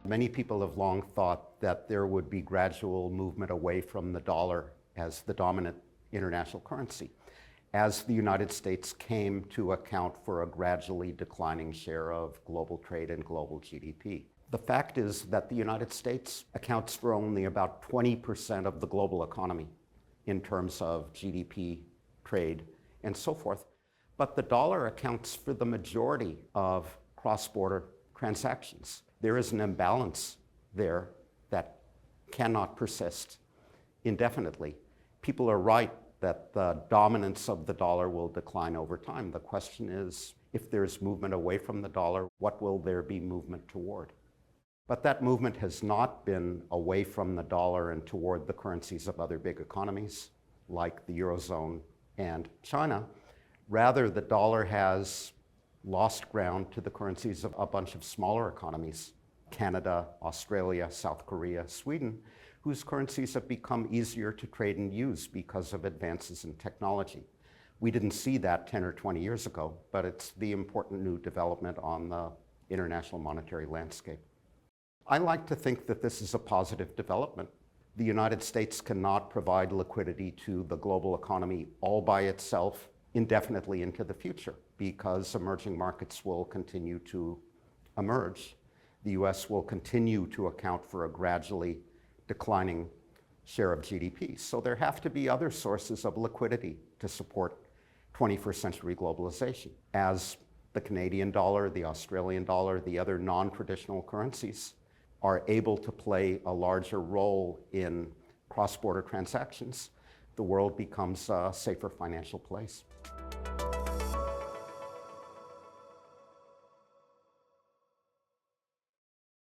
Many people have long thought that there would be gradual movement away from the dollar as the dominant international currency, as the United States came to account for a gradually declining share of global trade and global GDP. The fact is that the United States accounts for only about 20% of the global economy in terms of GDP, trade, and so forth. But the dollar accounts for the majority of cross-border transactions. There is an imbalance there that cannot persist indefinitely. People are right that the dominance of the dollar will decline over time. The question is, if there's movement away from the dollar, what will there be movement toward? But that movement has not been away from the dollar and toward the currencies of other big economies, like the Eurozone and China. Rather, the dollar has lost ground to the currencies of a bunch of smaller economies, Canada, Australia, South Korea, Sweden, whose currencies have become easier to trade and use because of advances in technology. We didn't see that 10 or 20 years ago, but it's the important new development on the international monetary landscape. I like to think that this is a positive development. The United States cannot provide liquidity to the global economy all by itself indefinitely into the future, because emerging markets will continue to emerge. The US will continue to account for a gradually declining share of GDP. So there have to be other sources of liquidity to support 21st century globalization, as the Canadian dollar, the Australian dollar, the other non-traditional currencies are able to play a larger role in cross-border transactions. The world becomes a safer financial place.